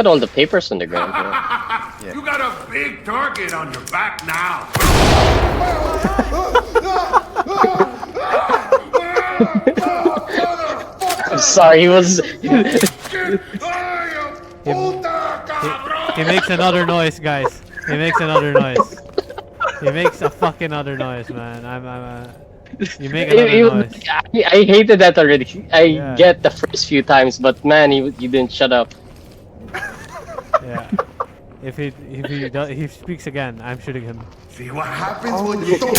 Got all the papers on the ground. Yeah. You got a big target on your back now. I'm sorry, he was. He makes another noise, guys. He makes another noise. He makes a fucking other noise, man. You make another noise. I hated that already. I get the first few times, but man, you didn't shut up. Yeah. If he speaks again, I'm shooting him. See what happens when you don't